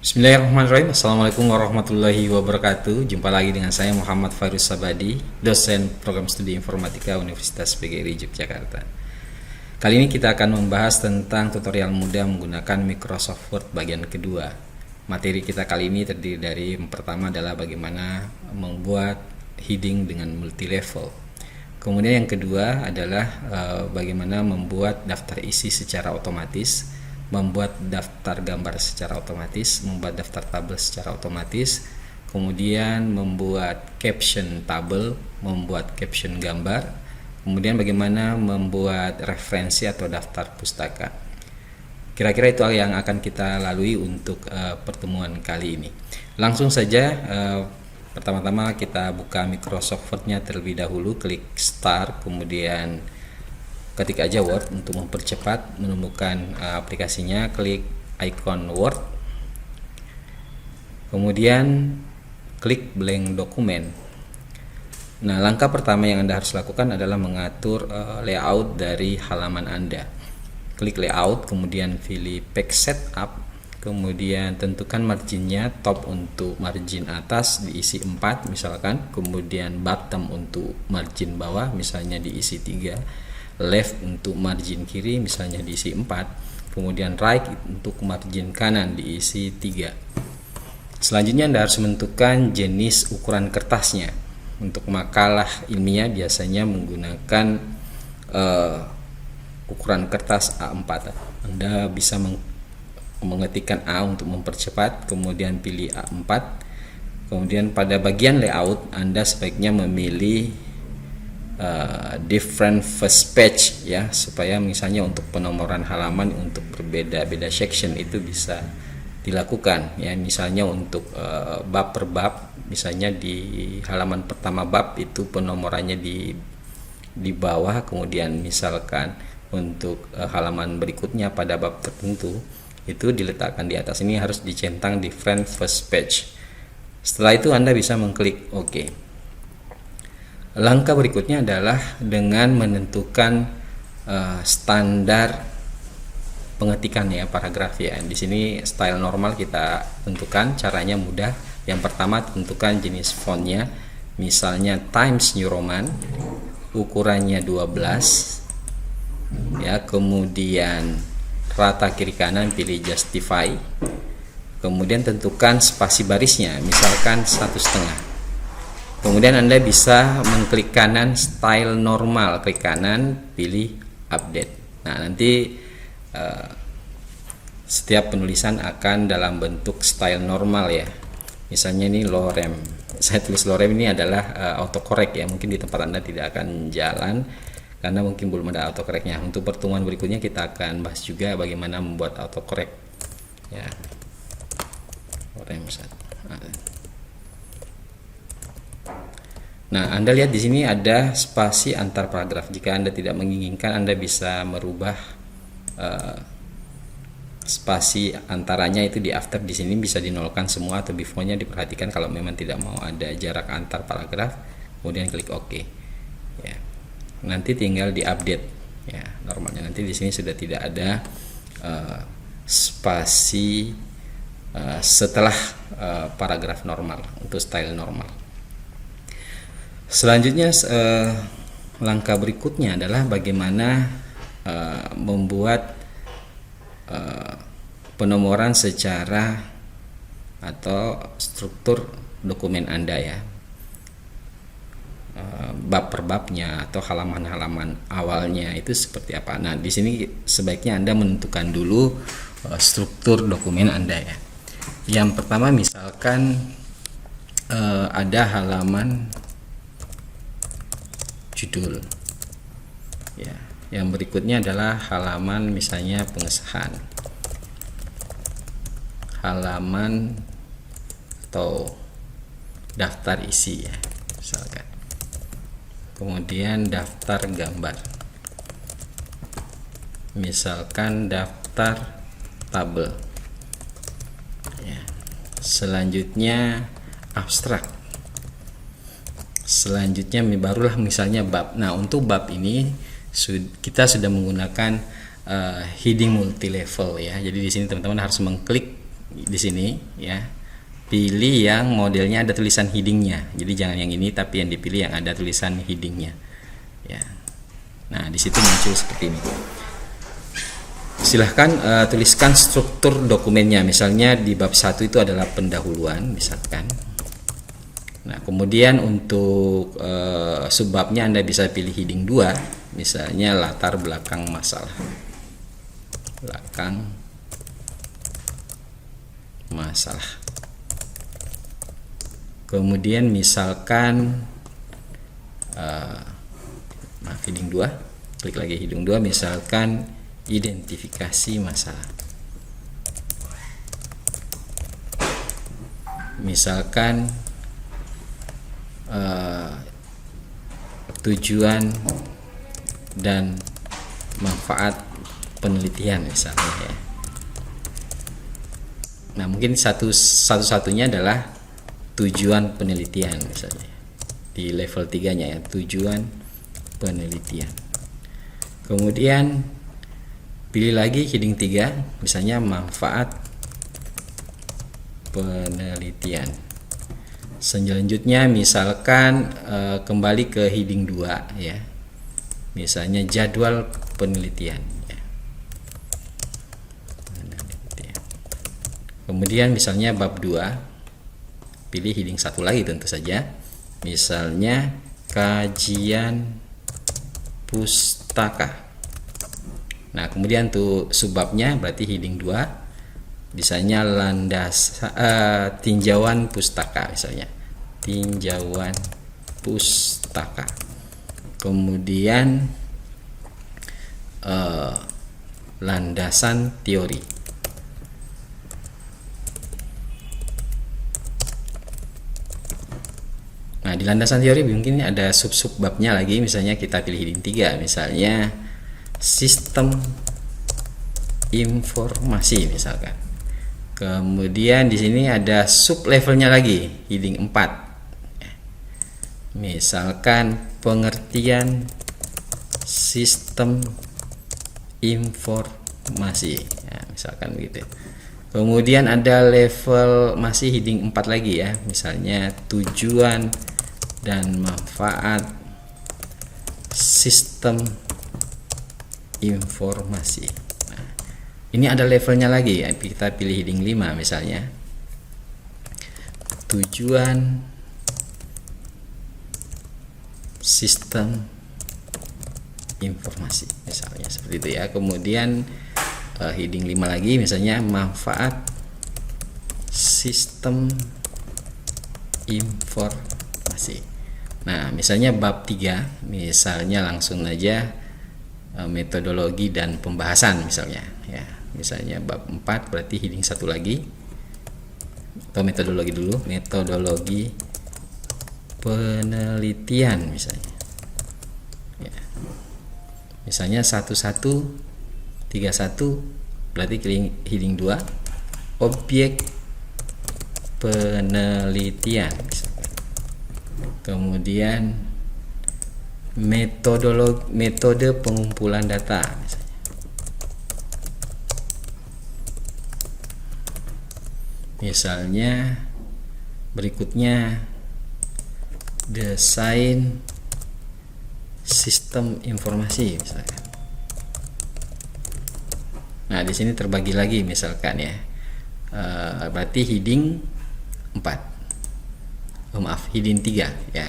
Bismillahirrahmanirrahim. Assalamualaikum warahmatullahi wabarakatuh. Jumpa lagi dengan saya Muhammad Fairuz Sabadi, dosen program studi informatika Universitas PGRI Yogyakarta. Kali ini kita akan membahas tentang tutorial mudah menggunakan Microsoft Word bagian kedua. Materi kita kali ini terdiri dari yang pertama adalah bagaimana membuat heading dengan multi level. Kemudian yang kedua adalah bagaimana membuat daftar isi secara otomatis, membuat daftar gambar secara otomatis, membuat daftar tabel secara otomatis, kemudian membuat caption tabel, membuat caption gambar, kemudian bagaimana membuat referensi atau daftar pustaka. Kira-kira itu yang akan kita lalui untuk pertemuan kali ini. Langsung saja, pertama-tama kita buka Microsoft Word-nya terlebih dahulu, klik Start, kemudian ketik aja Word. Untuk mempercepat menemukan aplikasinya, klik icon Word, kemudian klik blank dokumen. Nah, langkah pertama yang Anda harus lakukan adalah mengatur layout dari halaman Anda. Klik layout, kemudian pilih page setup, kemudian tentukan marginnya, top untuk margin atas diisi 4 misalkan, kemudian bottom untuk margin bawah misalnya diisi 3, left untuk margin kiri misalnya diisi 4, kemudian right untuk margin kanan diisi 3. Selanjutnya Anda harus menentukan jenis ukuran kertasnya. Untuk makalah ilmiah biasanya menggunakan ukuran kertas A4. Anda bisa mengetikkan A untuk mempercepat, kemudian pilih A4. Kemudian pada bagian layout Anda sebaiknya memilih different first page ya, supaya misalnya untuk penomoran halaman untuk berbeda-beda section itu bisa dilakukan ya. Misalnya untuk bab per bab, misalnya di halaman pertama bab itu penomorannya di bawah, kemudian misalkan untuk halaman berikutnya pada bab tertentu itu diletakkan di atas. Ini harus dicentang different first page. Setelah itu Anda bisa mengklik OK. Langkah berikutnya adalah dengan menentukan standar pengetikan ya, paragraf ya. Di sini style normal kita tentukan, caranya mudah. Yang pertama tentukan jenis fontnya, misalnya Times New Roman, ukurannya 12 ya. Kemudian rata kiri kanan pilih Justify, kemudian tentukan spasi barisnya, misalkan 1,5. Kemudian Anda bisa mengklik kanan style normal, klik kanan pilih update. Nah, nanti setiap penulisan akan dalam bentuk style normal ya. Misalnya ini lorem, saya tulis lorem, ini adalah autocorrect ya. Mungkin di tempat Anda tidak akan jalan karena mungkin belum ada autocorrectnya. Untuk pertemuan berikutnya kita akan bahas juga bagaimana membuat autocorrect ya. Lorem 1. Nah, Anda lihat di sini ada spasi antar paragraf. Jika Anda tidak menginginkan, Anda bisa merubah spasi antaranya itu di after. Di sini bisa dinolkan semua atau before-nya diperhatikan kalau memang tidak mau ada jarak antar paragraf. Kemudian klik OK. Ya. Nanti tinggal diupdate ya. Normalnya nanti di sini sudah tidak ada spasi setelah paragraf normal untuk style normal. Selanjutnya langkah berikutnya adalah bagaimana membuat penomoran secara atau struktur dokumen Anda ya, bab per babnya atau halaman-halaman awalnya itu seperti apa. Nah, di sini sebaiknya Anda menentukan dulu struktur dokumen Anda ya. Yang pertama misalkan ada halaman judul ya. Yang berikutnya adalah halaman misalnya pengesahan, halaman atau daftar isi ya misalkan, kemudian daftar gambar, misalkan daftar tabel ya. Selanjutnya abstrak, selanjutnya barulah misalnya bab. Nah, untuk bab ini kita sudah menggunakan heading multi level ya. Jadi di sini teman-teman harus mengklik di sini ya, pilih yang modelnya ada tulisan headingnya. Jadi jangan yang ini, tapi yang dipilih yang ada tulisan headingnya ya. Nah, di situ muncul seperti ini. Silahkan tuliskan struktur dokumennya. Misalnya di bab 1 itu adalah pendahuluan misalkan. Nah, kemudian untuk subbabnya Anda bisa pilih heading 2, misalnya latar belakang masalah. Belakang masalah. Kemudian misalkan heading 2, klik lagi heading 2, misalkan identifikasi masalah. Misalkan tujuan dan manfaat penelitian misalnya ya. Nah, mungkin satu-satunya adalah tujuan penelitian misalnya. Di level 3-nya ya, tujuan penelitian. Kemudian pilih lagi heading 3, misalnya manfaat penelitian. Selanjutnya misalkan kembali ke heading 2 ya. Misalnya jadwal penelitian ya. Kemudian misalnya bab 2, pilih heading 1 lagi tentu saja. Misalnya kajian pustaka. Nah, kemudian tuh subbabnya berarti heading 2, misalnya tinjauan pustaka misalnya. Tinjauan pustaka. Kemudian landasan teori. Nah, di landasan teori mungkin ada sub-sub babnya lagi, misalnya kita pilih heading 3, misalnya sistem informasi misalkan. Kemudian di sini ada sub levelnya lagi, heading 4. Misalkan pengertian sistem informasi. Ya, misalkan begitu. Kemudian ada level masih heading 4 lagi ya, misalnya tujuan dan manfaat sistem informasi. Nah, ini ada levelnya lagi ya, kita pilih heading 5 misalnya. Tujuan sistem informasi misalnya seperti itu ya. Kemudian heading 5 lagi misalnya manfaat sistem informasi. Nah, misalnya bab 3, misalnya langsung aja metodologi dan pembahasan misalnya ya. Misalnya bab 4 berarti heading 1 lagi, atau metodologi dulu, metodologi penelitian misalnya ya. Misalnya 1131 berarti heading 2, objek penelitian misalkan. Kemudian metode pengumpulan data misalnya. Misalnya berikutnya desain sistem informasi misalkan. Nah, di sini terbagi lagi misalkan ya. Berarti heading 4. Heading 3 ya.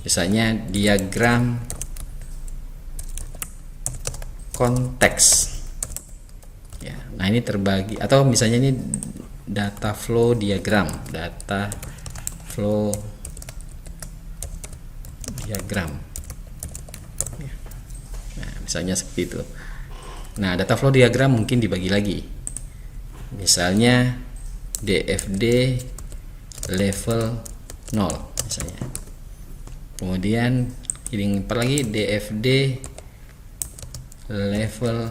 Misalnya diagram konteks. Ya, nah ini terbagi, atau misalnya ini data flow diagram, data flow diagram. Ya. Nah, misalnya seperti itu. Nah, data flow diagram mungkin dibagi lagi. Misalnya DFD level 0 misalnya. Kemudian heading 4 lagi DFD level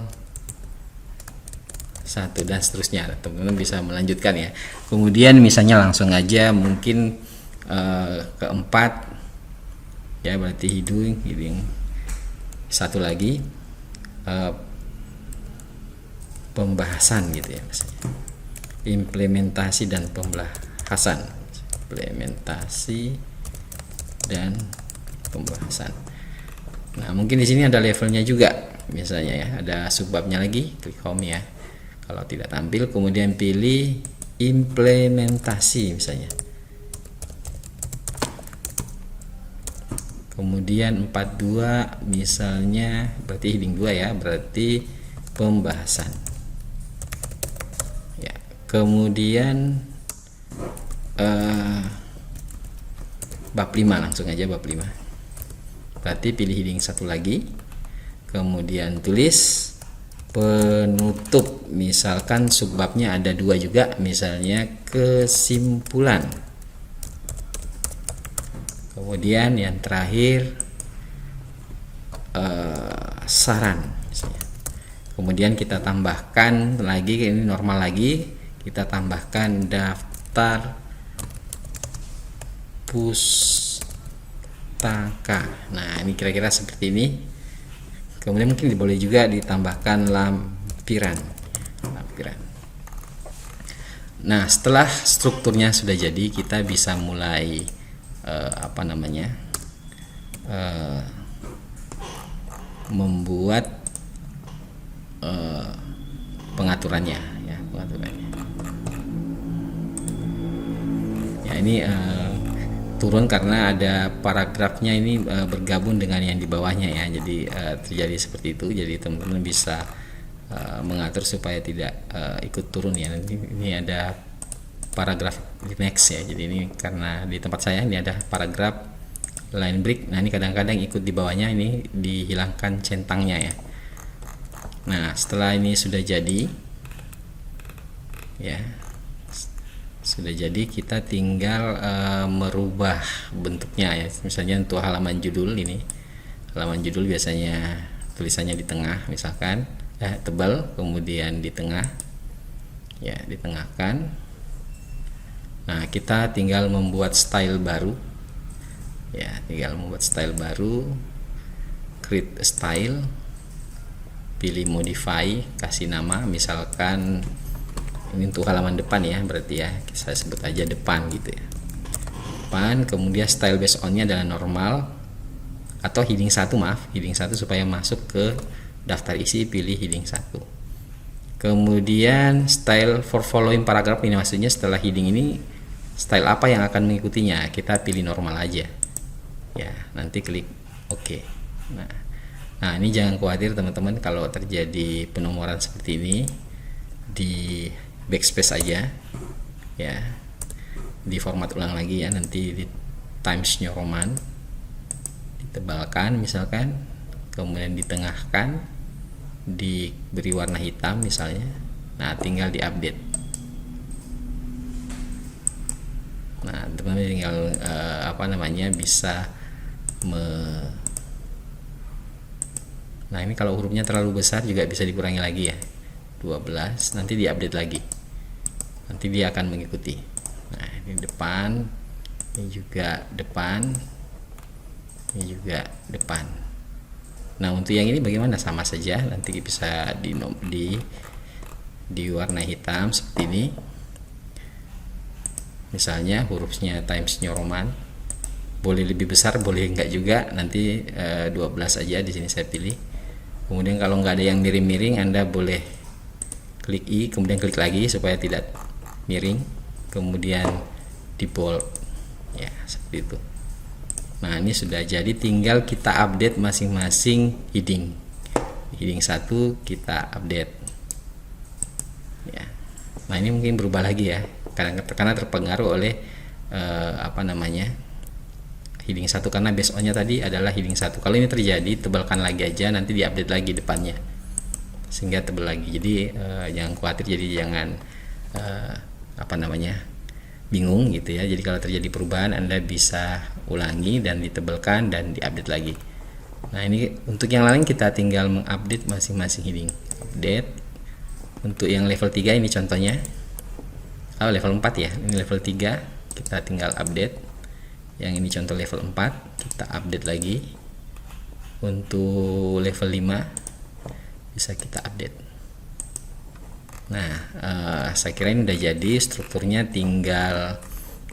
1 dan seterusnya. Teman-teman bisa melanjutkan ya. Kemudian misalnya langsung aja mungkin keempat ya, berarti heading 1 lagi pembahasan gitu ya misalnya. implementasi dan pembahasan. Implementasi dan pembahasan. Nah, mungkin di sini ada levelnya juga, misalnya ya, ada subbabnya lagi, klik home ya. Kalau tidak tampil, kemudian pilih implementasi misalnya. Kemudian 42 misalnya, berarti heading 2 ya, berarti pembahasan. Ya, kemudian bab 5, langsung aja bab 5. Berarti pilih heading 1 lagi, kemudian tulis penutup, misalkan subbabnya ada 2 juga, misalnya kesimpulan. Kemudian yang terakhir saran misalnya. Kemudian kita tambahkan lagi, ini normal lagi, kita tambahkan daftar pustaka. Nah, ini kira-kira seperti ini. Kemudian mungkin boleh juga ditambahkan lampiran. Nah, setelah strukturnya sudah jadi, kita bisa mulai membuat pengaturannya ya, ini turun karena ada paragrafnya ini bergabung dengan yang di bawahnya ya, jadi terjadi seperti itu. Jadi teman-teman bisa mengatur supaya tidak ikut turun ya. Nanti ini ada paragraf di next ya, jadi ini karena di tempat saya ini ada paragraf line break. Nah, ini kadang-kadang ikut di bawahnya, ini dihilangkan centangnya ya. Nah, setelah ini sudah jadi ya, sudah jadi, kita tinggal merubah bentuknya ya. Misalnya untuk halaman judul, ini halaman judul biasanya tulisannya di tengah, misalkan tebal, kemudian di tengah ya, ditengahkan. Nah, kita tinggal membuat style baru ya, tinggal membuat style baru, create a style, pilih modify, kasih nama, misalkan ini untuk halaman depan ya, berarti ya saya sebut aja depan gitu ya, depan. Kemudian style based on-nya adalah normal atau heading 1, heading 1 supaya masuk ke daftar isi, pilih heading 1. Kemudian style for following paragraph, ini maksudnya setelah heading ini style apa yang akan mengikutinya, kita pilih normal aja ya, nanti klik OK. Nah, ini jangan khawatir teman-teman kalau terjadi penomoran seperti ini, di backspace aja ya, di format ulang lagi ya, nanti di Times New Roman, ditebalkan misalkan, kemudian ditengahkan, diberi warna hitam misalnya. Nah, tinggal diupdate. Nah, teman-teman tinggal bisa nah, ini kalau hurufnya terlalu besar juga bisa dikurangi lagi ya, 12, nanti diupdate lagi, nanti dia akan mengikuti. Nah, ini depan, ini juga depan, ini juga depan. Nah, untuk yang ini bagaimana? Sama saja, nanti bisa di warna hitam seperti ini. Misalnya hurufnya Times New Roman, boleh lebih besar, boleh enggak juga, nanti 12 aja di sini saya pilih. Kemudian kalau nggak ada yang miring-miring, Anda boleh klik I, kemudian klik lagi supaya tidak miring, kemudian di bold ya, seperti itu. Nah, ini sudah jadi, tinggal kita update masing-masing heading. Heading 1 kita update ya. Nah, ini mungkin berubah lagi ya, karena terpengaruh oleh heading 1, karena based on-nya tadi adalah heading 1. Kalau ini terjadi, tebalkan lagi aja, nanti diupdate lagi depannya sehingga tebal lagi. Jadi jangan khawatir, jadi jangan bingung gitu ya. Jadi kalau terjadi perubahan, Anda bisa ulangi dan ditebalkan dan diupdate lagi. Nah, ini untuk yang lain kita tinggal mengupdate masing-masing heading. Update untuk yang level 3 ini contohnya, level 4 ya, ini level 3 kita tinggal update. Yang ini contoh level 4, kita update lagi. Untuk level 5 bisa kita update Nah, saya kira ini udah jadi, strukturnya tinggal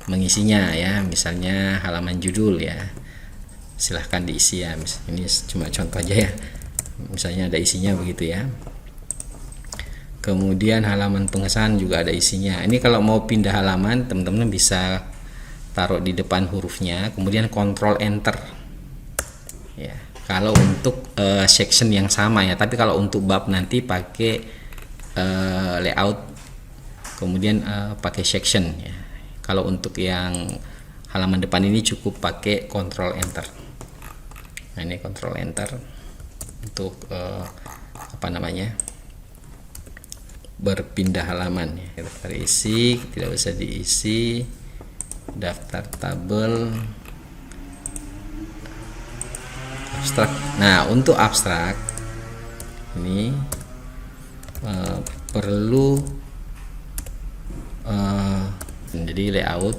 mengisinya ya. Misalnya halaman judul ya, silahkan diisi ya. Ini cuma contoh aja ya, misalnya ada isinya begitu ya. Kemudian halaman pengesahan juga ada isinya. Ini kalau mau pindah halaman, teman-teman bisa taruh di depan hurufnya, kemudian Ctrl Enter ya. Kalau untuk section yang sama ya, tapi kalau untuk bab nanti pakai layout, kemudian pakai section ya. Kalau untuk yang halaman depan ini cukup pakai Ctrl Enter. Nah, ini Ctrl Enter untuk apa namanya, berpindah halaman ya. Kita isi, tidak usah diisi, daftar tabel, abstrak. Nah, untuk abstrak ini perlu jadi layout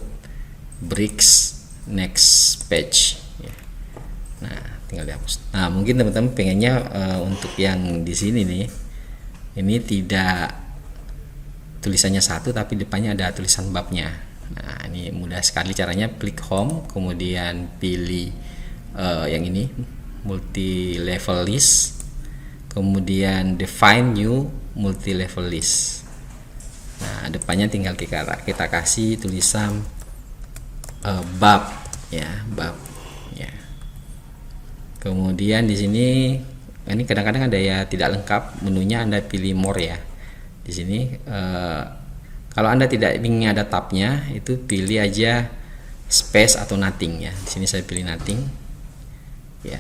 bricks next page ya. Nah, tinggal dihapus. Nah, mungkin teman-teman pengennya untuk yang di sini nih, ini tidak tulisannya satu tapi depannya ada tulisan babnya. Nah, ini mudah sekali caranya. Klik home, kemudian pilih yang ini multi level list, kemudian define new multi level list. Nah, depannya tinggal kita kasih tulisan bab ya, bab ya. Kemudian di sini ini kadang-kadang ada ya tidak lengkap menunya, Anda pilih more ya. Di sini kalau Anda tidak ingin ada tabnya, itu pilih aja space atau nothing ya. Di sini saya pilih nothing ya.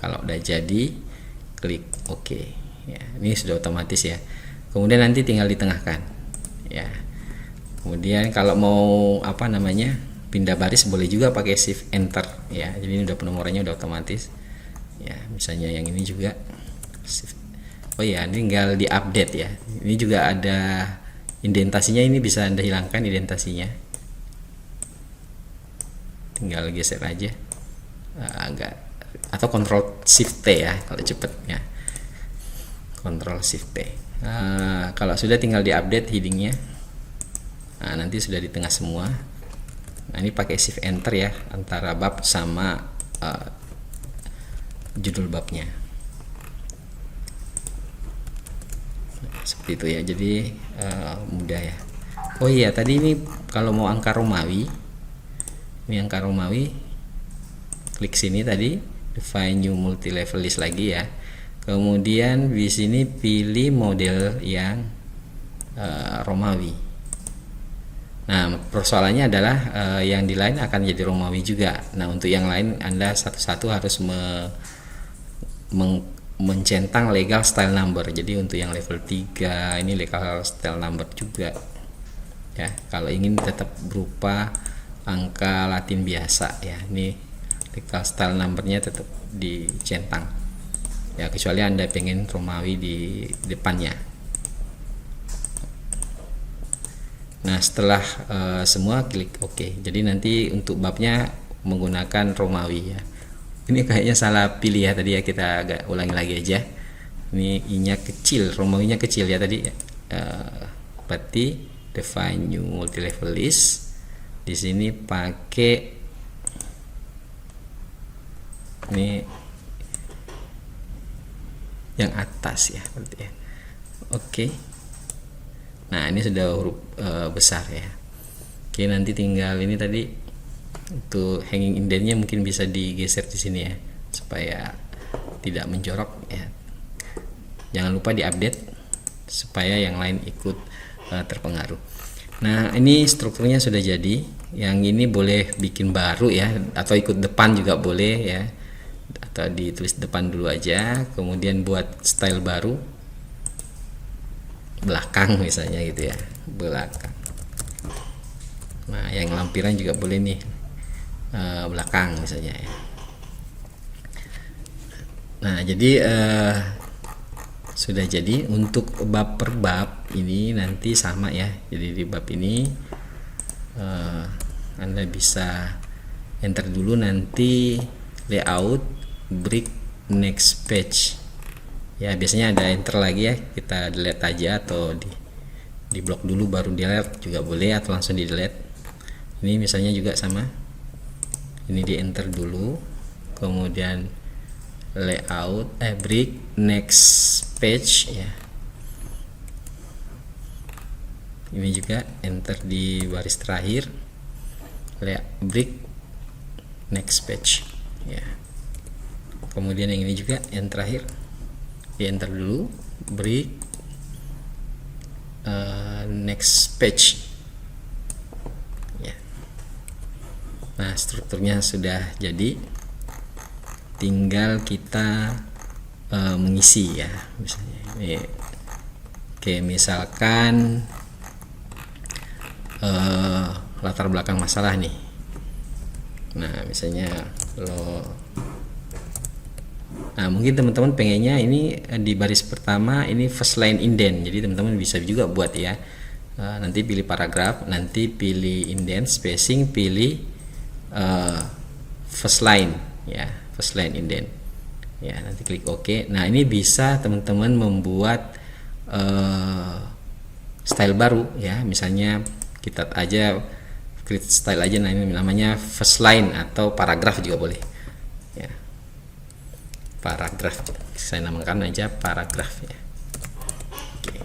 Kalau udah jadi, klik OK ya. Ini sudah otomatis ya. Kemudian nanti tinggal ditengahkan ya. Kemudian kalau mau apa namanya, pindah baris boleh juga pakai shift enter ya. Jadi ini udah penomorannya udah otomatis ya. Misalnya yang ini juga shift. Oh ya, ini tinggal diupdate ya. Ini juga ada indentasinya, ini bisa Anda hilangkan indentasinya, tinggal geser aja agak, atau Ctrl Shift T ya kalau cepet ya, Ctrl Shift T. Kalau sudah tinggal diupdate headingnya. Nah, nanti sudah di tengah semua. Nah, ini pakai Shift Enter ya, antara bab sama judul babnya. Seperti itu ya. Jadi mudah ya. Oh iya, tadi ini kalau mau angka Romawi, ini angka Romawi, klik sini tadi, define new multi level list lagi ya. Kemudian di sini pilih model yang Romawi. Nah, persoalannya adalah yang di lain akan jadi Romawi juga. Nah, untuk yang lain Anda satu-satu harus mencentang legal style number. Jadi untuk yang level 3 ini legal style number juga ya. Kalau ingin tetap berupa angka Latin biasa ya, ini legal style numbernya tetap dicentang ya, kecuali Anda pengen Romawi di depannya. Nah, setelah semua klik OK. Jadi nanti untuk babnya menggunakan Romawi ya. Ini kayaknya salah pilih ya tadi ya, kita agak ulangi lagi aja. Ini I-nya kecil, Romawinya kecil ya tadi. Berarti define new multi level list. Di sini pakai ini yang atas ya, berarti ya. Oke. Nah, ini sudah huruf besar ya. Oke, nanti tinggal ini tadi untuk hanging indentnya mungkin bisa digeser di sini ya, supaya tidak menjorok ya. Jangan lupa diupdate supaya yang lain ikut terpengaruh. Nah, ini strukturnya sudah jadi. Yang ini boleh bikin baru ya, atau ikut depan juga boleh ya, atau ditulis depan dulu aja, kemudian buat style baru belakang misalnya gitu ya, belakang. Nah, yang lampiran juga boleh nih, belakang misalnya ya. Nah, jadi sudah jadi. Untuk bab per bab ini nanti sama ya. Jadi di bab ini Anda bisa enter dulu, nanti layout brick next page ya. Biasanya ada enter lagi ya, kita delete aja atau di blok dulu baru delete juga boleh, atau langsung di delete. Ini misalnya juga sama, ini di enter dulu, kemudian layout break next page ya, ini juga enter di baris terakhir, layout break next page ya. Kemudian yang ini juga yang terakhir di enter dulu, break next page ya. Nah, strukturnya sudah jadi, tinggal kita mengisi ya. Misalnya ini, oke, misalkan latar belakang masalah nih. Nah, misalnya mungkin teman-teman pengennya ini di baris pertama ini first line indent, jadi teman-teman bisa juga buat ya. Nanti pilih paragraf, nanti pilih indent, spacing, pilih first line ya, first line indent ya, nanti klik OK. Nah, ini bisa teman-teman membuat style baru ya, misalnya kita aja create style aja, nah ini namanya first line atau paragraf juga boleh ya, paragraf, saya namakan aja paragraf ya. Oke.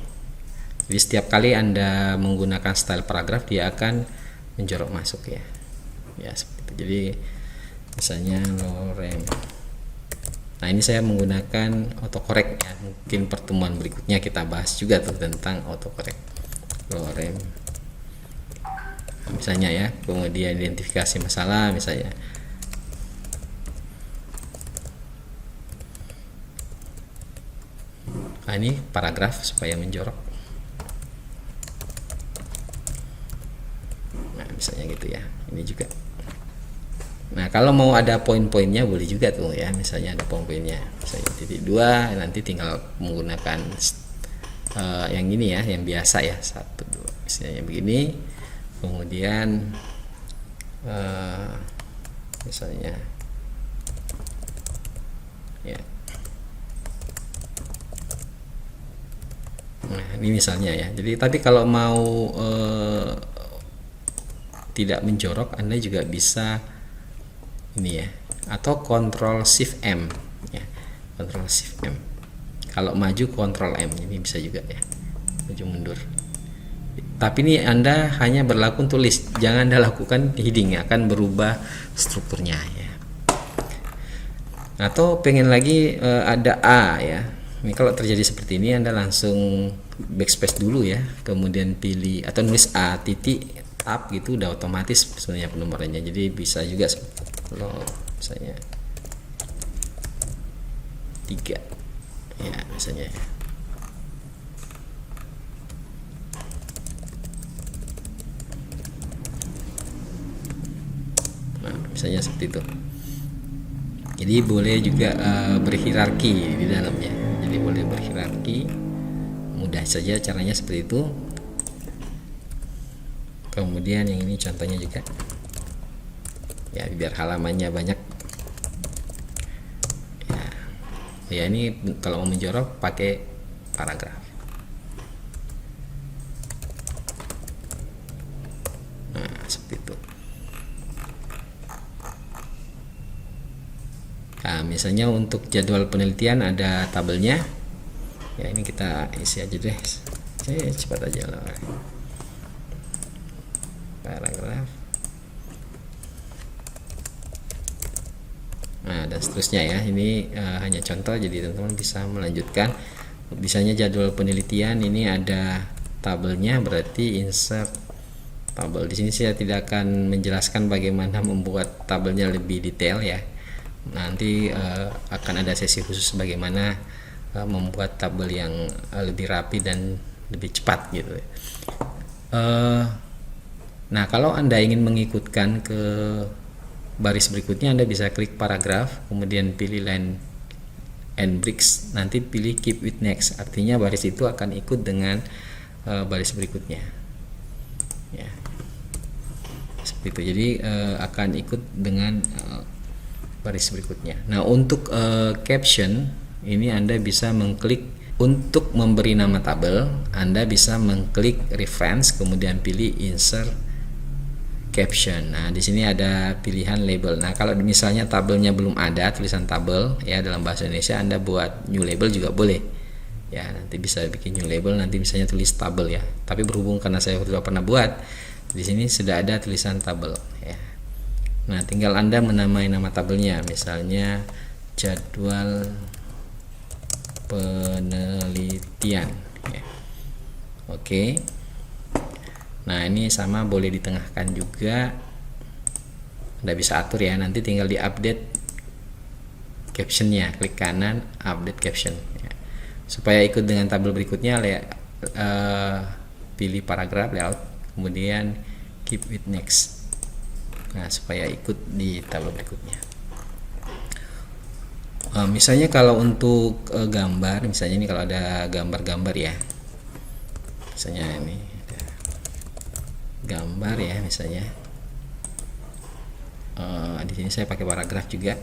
Jadi setiap kali Anda menggunakan style paragraf, dia akan menjorok masuk ya, ya seperti itu. Jadi misalnya lorem, nah ini saya menggunakan autocorrect ya, mungkin pertemuan berikutnya kita bahas juga tuh tentang autocorrect lorem misalnya ya. Kemudian identifikasi masalah misalnya, nah ini paragraf supaya menjorok, nah misalnya gitu ya, ini juga. Nah, kalau mau ada poin-poinnya boleh juga tuh ya, misalnya ada poin-poinnya, misalnya titik 2, nanti tinggal menggunakan yang ini ya, yang biasa ya, 1, 2 misalnya begini. Kemudian misalnya ya, nah ini misalnya ya. Jadi tapi kalau mau tidak menjorok, Anda juga bisa ini ya, atau Ctrl Shift M ya, Ctrl Shift M. Kalau maju Ctrl M, ini bisa juga ya, maju mundur. Tapi ini Anda hanya berlaku tulis, jangan Anda lakukan heading, akan berubah strukturnya ya. Atau pengen lagi ada A ya, ini kalau terjadi seperti ini Anda langsung backspace dulu ya, kemudian pilih atau nulis A titik tab gitu, udah otomatis sebenarnya penomorannya. Jadi bisa juga misalnya 3 ya misalnya ya. Nah, misalnya seperti itu. Jadi boleh juga berhierarki di dalamnya. Jadi boleh berhierarki, mudah saja caranya seperti itu. Kemudian yang ini contohnya juga ya, biar halamannya banyak ya. Ya ini kalau mau menjorok pakai paragraf. Nah seperti itu. Nah misalnya untuk jadwal penelitian ada tabelnya ya, ini kita isi aja deh, saya cepat aja lah, paragraf. Nah dan seterusnya ya, ini hanya contoh, jadi teman-teman bisa melanjutkan. Misalnya jadwal penelitian ini ada tabelnya, berarti insert tabel. Di sini saya tidak akan menjelaskan bagaimana membuat tabelnya lebih detail ya, nanti akan ada sesi khusus bagaimana membuat tabel yang lebih rapi dan lebih cepat gitu. Nah kalau Anda ingin mengikutkan ke baris berikutnya, Anda bisa klik paragraf, kemudian pilih line and breaks, nanti pilih keep with next, artinya baris itu akan ikut dengan baris berikutnya ya, seperti itu. Jadi akan ikut dengan baris berikutnya. Nah untuk caption ini Anda bisa mengklik untuk memberi nama tabel, Anda bisa mengklik reference, kemudian pilih insert caption. Nah, di sini ada pilihan label. Nah, kalau misalnya tabelnya belum ada tulisan tabel ya dalam bahasa Indonesia, Anda buat new label juga boleh. Ya, nanti bisa bikin new label, nanti misalnya tulis tabel ya. Tapi berhubung karena saya sudah pernah buat, di sini sudah ada tulisan tabel ya. Nah, tinggal Anda menamai nama tabelnya, misalnya jadwal penelitian ya. Oke. Nah, ini sama boleh ditengahkan juga. Anda bisa atur ya, nanti tinggal di update captionnya, klik kanan update caption ya. Supaya ikut dengan tabel berikutnya, pilih paragraf layout, kemudian keep with next. Nah, supaya ikut di tabel berikutnya. Misalnya kalau untuk gambar, misalnya ini kalau ada gambar-gambar ya, misalnya ini ada gambar ya, misalnya di sini saya pakai paragraf juga.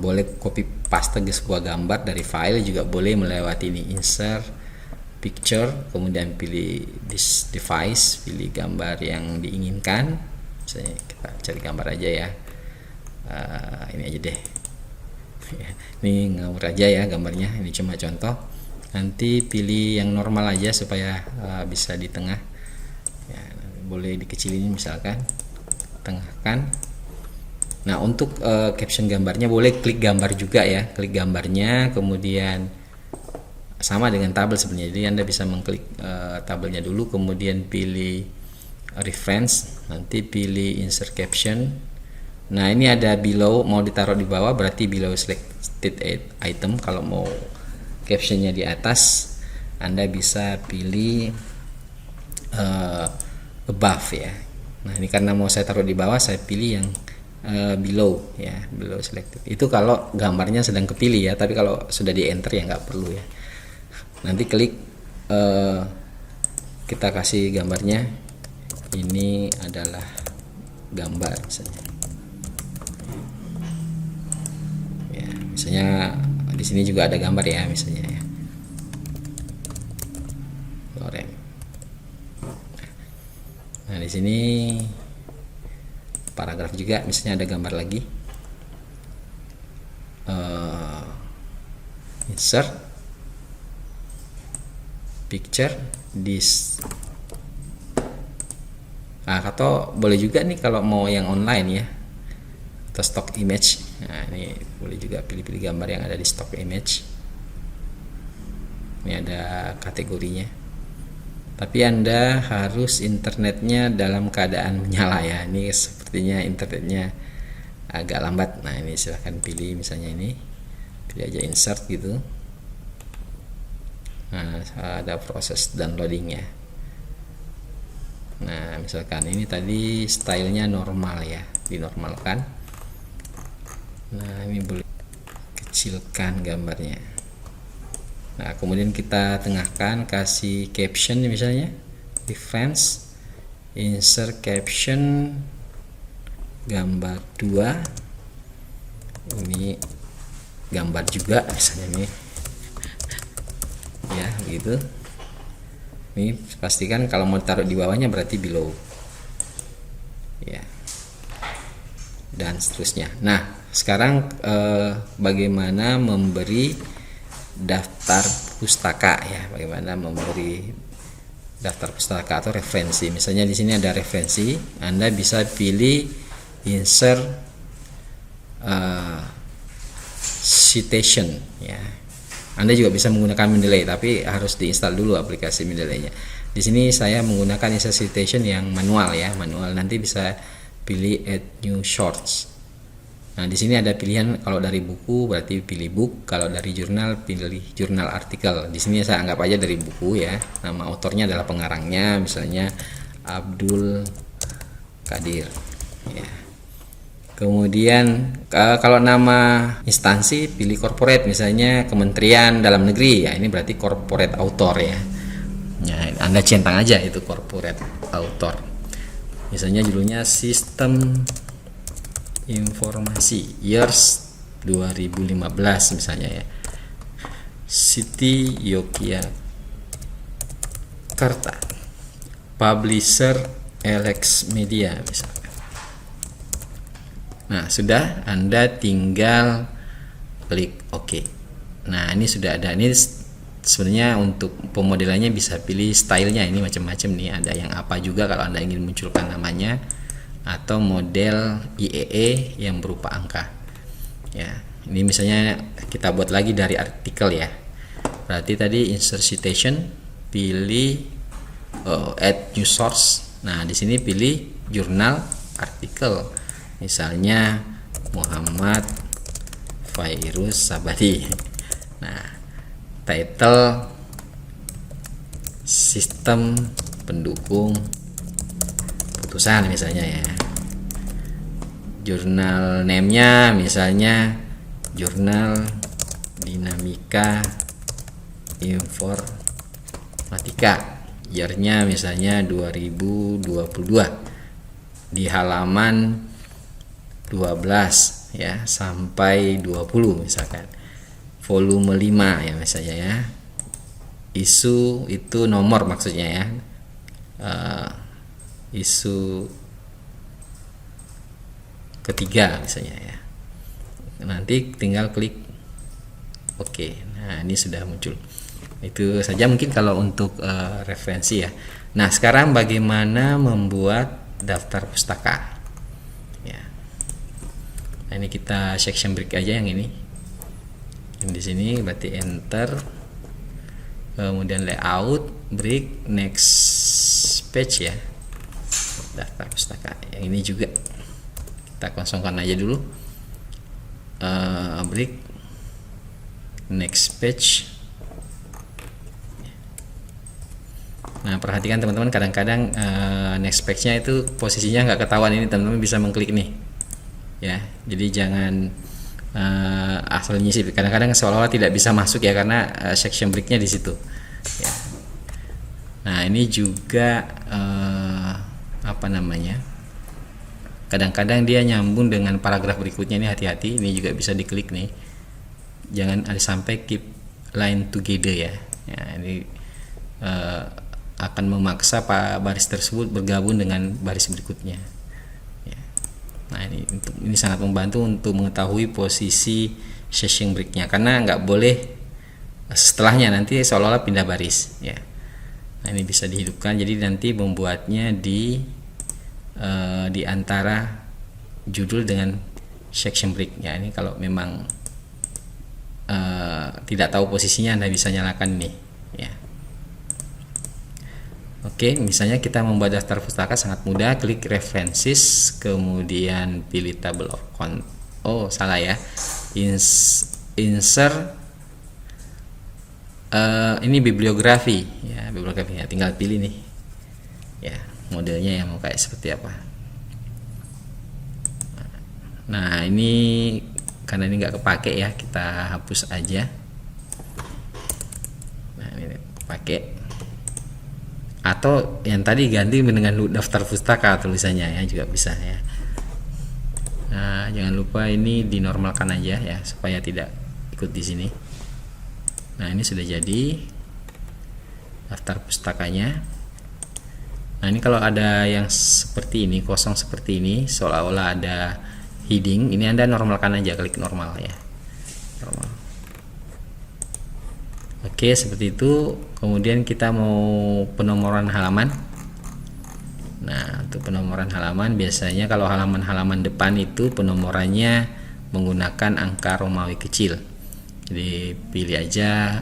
Boleh copy paste ke sebuah gambar dari file, juga boleh melewati ini insert picture, kemudian pilih this device, pilih gambar yang diinginkan. Misalnya kita cari gambar aja ya, ini aja deh. Ini ngawur aja ya gambarnya, ini cuma contoh. Nanti pilih yang normal aja supaya bisa di tengah ya, boleh dikecilin misalkan, tengahkan. Nah, untuk caption gambarnya boleh klik gambar juga ya, klik gambarnya, kemudian sama dengan tabel sebenarnya. Jadi Anda bisa mengklik tabelnya dulu, kemudian pilih reference, nanti pilih insert caption. Nah, ini ada below, mau ditaruh di bawah berarti below selected item. Kalau mau captionnya di atas, Anda bisa pilih above ya. Nah, ini karena mau saya taruh di bawah, saya pilih yang below ya, below selected. Itu kalau gambarnya sedang kepilih ya, tapi kalau sudah di enter ya nggak perlu ya. Nanti klik kita kasih gambarnya, ini adalah gambar misalnya ya, misalnya di sini juga ada gambar ya, misalnya ya lorem. Nah, di sini paragraf juga, misalnya ada gambar lagi, insert picture this. Nah, atau boleh juga nih kalau mau yang online ya, atau stock image. Nah, ini boleh juga pilih-pilih gambar yang ada di stock image. Ini ada kategorinya, tapi Anda harus internetnya dalam keadaan menyala ya. Ini sepertinya internetnya agak lambat. Nah, ini silahkan pilih, misalnya ini pilih aja insert gitu. Nah, ada proses downloadingnya. Nah, misalkan ini tadi stylenya normal ya, dinormalkan. Nah, ini boleh kecilkan gambarnya. Nah, kemudian kita tengahkan, kasih caption misalnya, reference, insert caption, gambar 2. Ini gambar juga misalnya nih ya, gitu. Ini pastikan kalau mau taruh di bawahnya berarti below ya, dan seterusnya. Nah, sekarang bagaimana memberi daftar pustaka ya, bagaimana memberi daftar pustaka atau referensi. Misalnya di sini ada referensi, Anda bisa pilih insert citation ya. Anda juga bisa menggunakan Mendeley, tapi harus diinstal dulu aplikasi Mendeley-nya. Di sini saya menggunakan insert citation yang manual ya, manual. Nanti bisa pilih add new shorts. Nah, di sini ada pilihan, kalau dari buku berarti pilih book, kalau dari jurnal pilih jurnal artikel. Di sini saya anggap aja dari buku ya. Nama autornya adalah pengarangnya, misalnya Abdul Qadir ya. Kemudian kalau nama instansi pilih corporate, misalnya Kementerian Dalam Negeri ya, ini berarti corporate author ya. Ya, Anda centang aja itu corporate author. Misalnya judulnya sistem informasi years 2015 misalnya ya, City Yogyakarta, publisher Alex Media misalnya. Nah, sudah, Anda tinggal klik OK. Nah, ini sudah ada. Ini sebenarnya untuk pemodelannya bisa pilih stylenya, ini macam-macam nih, ada yang apa juga kalau Anda ingin munculkan namanya, atau model IEE yang berupa angka ya. Ini misalnya kita buat lagi dari artikel ya, berarti tadi insert citation, pilih add new source. Nah, di sini pilih jurnal artikel, misalnya Muhammad Fairuz Sabari. Nah, title sistem pendukung putusan misalnya ya. Jurnal name-nya misalnya Jurnal Dinamika Informatika, year-nya misalnya 2022, di halaman 12 ya sampai 20 misalkan, volume 5 ya misalnya ya. Isu itu nomor maksudnya ya, isu ketiga misalnya ya. Nanti tinggal klik OK. Nah, ini sudah muncul. Itu saja mungkin kalau untuk referensi ya. Nah, sekarang bagaimana membuat daftar pustaka ya. Nah, ini kita section break aja yang ini. Yang di sini berarti enter, kemudian layout, break, next page ya, daftar pustaka. Yang ini juga kita kosongkan aja dulu, break, next page. Nah, perhatikan teman-teman, kadang-kadang next page-nya itu posisinya nggak ketahuan. Ini teman-teman bisa mengklik nih ya, jadi jangan asal nyisip. Kadang-kadang seolah-olah tidak bisa masuk ya, karena section break-nya di situ ya. Nah, ini juga apa namanya, kadang-kadang dia nyambung dengan paragraf berikutnya. Ini hati-hati, ini juga bisa diklik nih, jangan ada sampai keep line together ya. Ini akan memaksa baris tersebut bergabung dengan baris berikutnya ya. Nah, ini sangat membantu untuk mengetahui posisi section break-nya, karena nggak boleh setelahnya nanti seolah-olah pindah baris ya. Nah, ini bisa dihidupkan, jadi nanti membuatnya di antara judul dengan section break ya. Ini kalau memang tidak tahu posisinya, Anda bisa nyalakan nih ya. Oke, misalnya kita membuat daftar pustaka sangat mudah, klik references, kemudian pilih table of salah ya, insert ini bibliografi ya, bibliografi ya, tinggal pilih nih ya modelnya yang mau kayak seperti apa. Nah, ini karena ini nggak kepake ya, kita hapus aja. Nah, ini pakai, atau yang tadi ganti dengan daftar pustaka tulisannya ya, juga bisa ya. Nah, jangan lupa ini dinormalkan aja ya, supaya tidak ikut di sini. Nah, ini sudah jadi daftar pustakanya. Nah, ini kalau ada yang seperti ini, kosong seperti ini, seolah-olah ada heading, ini Anda normalkan aja, klik normal ya, normal. Oke, seperti itu. Kemudian kita mau penomoran halaman. Nah, untuk penomoran halaman biasanya kalau halaman-halaman depan itu penomorannya menggunakan angka Romawi kecil. Jadi pilih aja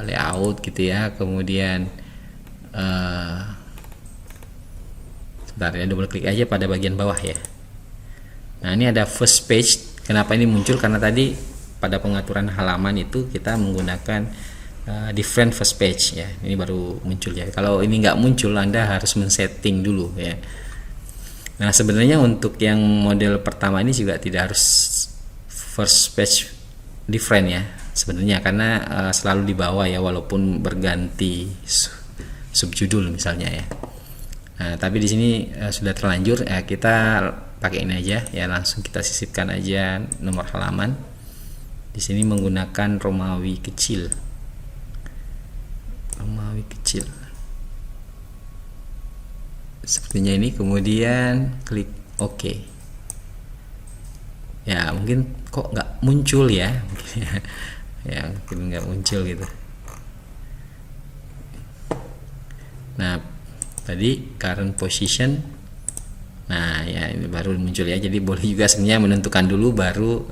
layout gitu ya. Kemudian sebentar ya, double klik aja pada bagian bawah ya. Nah, ini ada first page. Kenapa ini muncul? Karena tadi pada pengaturan halaman itu kita menggunakan different first page ya. Ini baru muncul ya. Kalau ini nggak muncul, Anda harus men-setting dulu ya. Nah, sebenarnya untuk yang model pertama ini juga tidak harus first page different ya sebenarnya, karena selalu di bawah ya, walaupun berganti subjudul misalnya ya. Nah, tapi di sini sudah terlanjur ya, kita pakai ini aja ya, langsung kita sisipkan aja nomor halaman. Di sini menggunakan Romawi kecil. Romawi kecil. Sepertinya ini, kemudian klik OK. Ya mungkin kok nggak muncul ya, ya mungkin nggak muncul gitu. Nah tadi current position, nah ya ini baru muncul ya. Jadi boleh juga sebenarnya menentukan dulu baru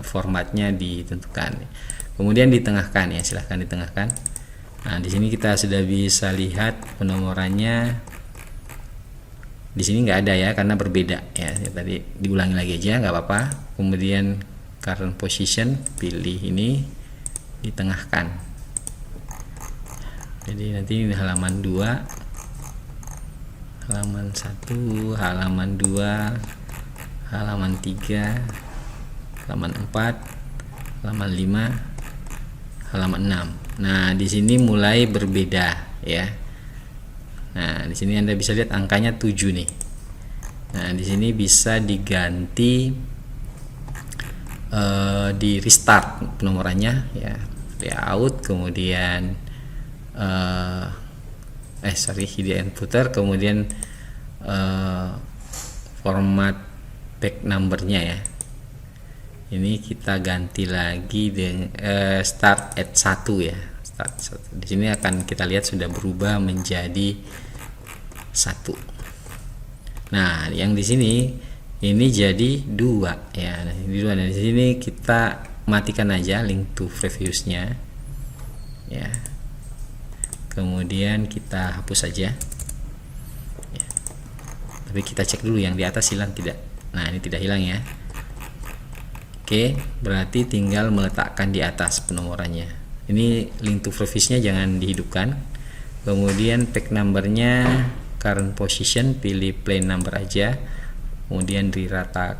formatnya ditentukan. Kemudian ditengahkan ya, silahkan ditengahkan. Nah di sini kita sudah bisa lihat penomorannya. Di sini nggak ada ya karena berbeda ya. Tadi diulangi lagi aja nggak apa-apa. Kemudian current position, pilih ini, ditengahkan. Jadi nanti ini halaman 2, halaman 1, halaman 2, halaman 3, halaman 4, halaman 5, halaman 6. Nah di sini mulai berbeda ya. Nah, di sini Anda bisa lihat angkanya 7 nih. Nah, di sini bisa diganti di restart penomorannya ya. Layout, kemudian hidden footer, kemudian format back numbernya ya. Ini kita ganti lagi dengan start at 1 ya. Di sini akan kita lihat sudah berubah menjadi 1. Nah, yang di sini ini jadi 2 ya. Nah, ini 2. Dan di sini kita matikan aja link to previews-nya ya. Kemudian kita hapus saja ya. Tapi kita cek dulu yang di atas hilang tidak. Nah, ini tidak hilang ya. Oke, berarti tinggal meletakkan di atas penomorannya. Ini link to previous-nya jangan dihidupkan. Kemudian pack numbernya current position, pilih plain number aja, kemudian di rata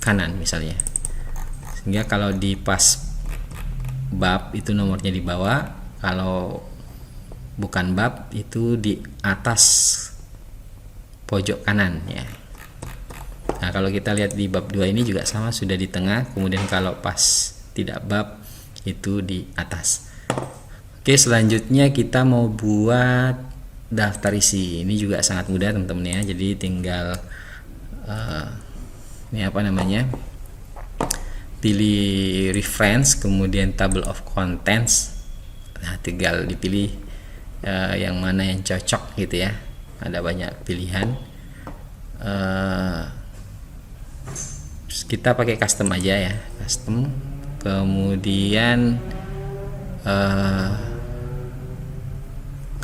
kanan misalnya, sehingga kalau di pas bab itu nomornya di bawah, kalau bukan bab itu di atas pojok kanan ya. Nah kalau kita lihat di bab 2 ini juga sama, sudah di tengah, kemudian kalau pas tidak bab itu di atas. Oke, selanjutnya kita mau buat daftar isi. Ini juga sangat mudah teman-teman ya. Jadi tinggal ini apa namanya, pilih reference, kemudian table of contents. Nah tinggal dipilih yang mana yang cocok gitu ya. Ada banyak pilihan. Kita pakai custom aja ya, custom. Kemudian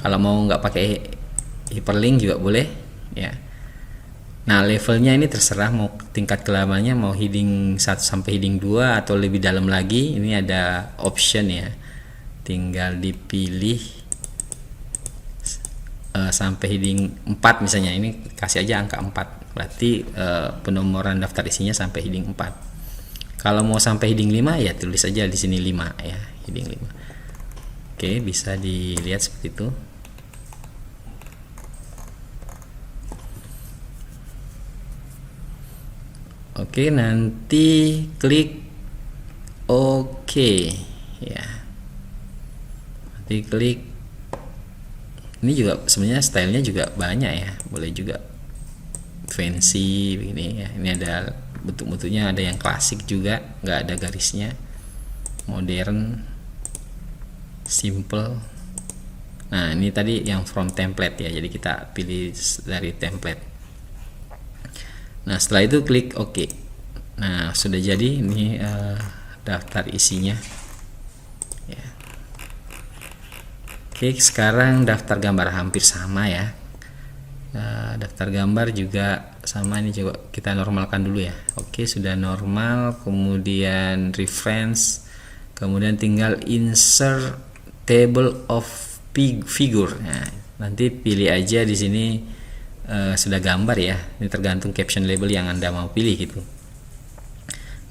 kalau mau nggak pakai hyperlink juga boleh ya. Nah levelnya ini terserah mau tingkat kelamannya, mau heading 1 sampai heading 2 atau lebih dalam lagi. Ini ada option ya, tinggal dipilih sampai heading 4 misalnya. Ini kasih aja angka 4, berarti penomoran daftar isinya sampai heading 4. Kalau mau sampai heading 5 ya tulis aja di sini 5 ya, heading 5. Oke, bisa dilihat seperti itu. Oke, nanti klik OK ya. Nanti klik, ini juga sebenarnya stylenya juga banyak ya, boleh juga fancy begini ya. Ini ada bentuk-bentuknya, ada yang klasik juga, nggak ada garisnya, modern, simple. Nah ini tadi yang from template ya, jadi kita pilih dari template. Nah setelah itu klik OK. Nah sudah jadi ini daftar isinya ya. Oke, sekarang daftar gambar hampir sama ya. Daftar gambar juga sama, ini coba kita normalkan dulu ya. Oke, sudah normal. Kemudian reference, kemudian tinggal insert table of figure. Nah, nanti pilih aja di sini sudah gambar ya. Ini tergantung caption label yang Anda mau pilih gitu.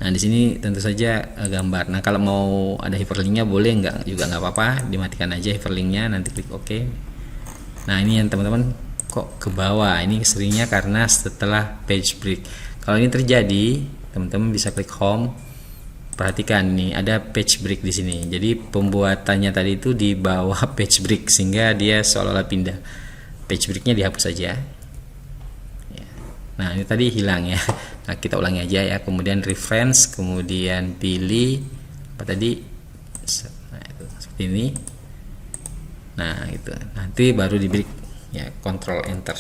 Nah di sini tentu saja gambar. Nah kalau mau ada hyperlinknya boleh, nggak juga nggak apa-apa, dimatikan aja hyperlinknya, nanti klik OK. Nah ini yang teman-teman kok ke bawah. Ini seringnya karena setelah page break. Kalau ini terjadi, teman-teman bisa klik home. Perhatikan nih ada page break di sini. Jadi pembuatannya tadi itu di bawah page break sehingga dia seolah-olah pindah. Page breaknya dihapus saja. Nah ini tadi hilang ya. Nah kita ulangi aja ya. Kemudian reference, kemudian pilih apa tadi? Nah itu seperti ini. Nah itu nanti baru di break ya, Control Enter.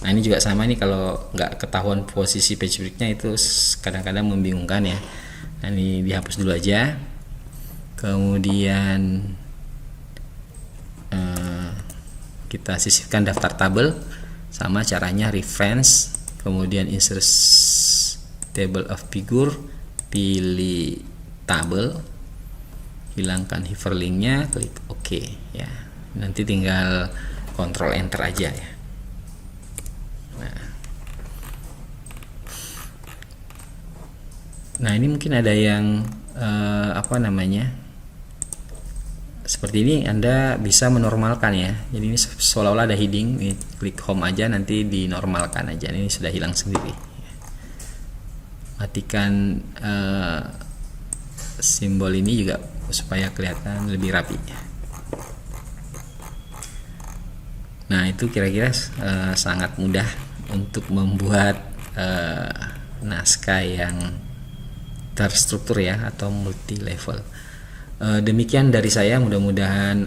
Nah ini juga sama nih, kalau nggak ketahuan posisi page breaknya itu kadang-kadang membingungkan ya. Nah ini dihapus dulu aja. Kemudian kita sisipkan daftar tabel. Sama caranya, reference, kemudian insert table of figure, pilih tabel, hilangkan hyperlinknya, klik OK ya. Nanti tinggal Control Enter aja ya. Nah ini mungkin ada yang seperti ini Anda bisa menormalkan ya. Jadi ini seolah-olah ada heading, ini klik home aja, nanti dinormalkan aja. Ini sudah hilang sendiri. Matikan simbol ini juga supaya kelihatan lebih rapi. Nah itu kira-kira sangat mudah untuk membuat naskah yang terstruktur ya, atau multi level. Demikian dari saya, mudah-mudahan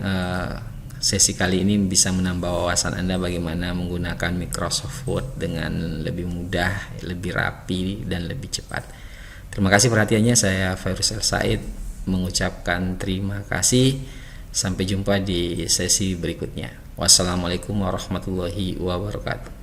sesi kali ini bisa menambah wawasan Anda bagaimana menggunakan Microsoft Word dengan lebih mudah, lebih rapi, dan lebih cepat. Terima kasih perhatiannya. Saya Fairuz El Said mengucapkan terima kasih. Sampai jumpa di sesi berikutnya. Wassalamualaikum warahmatullahi wabarakatuh.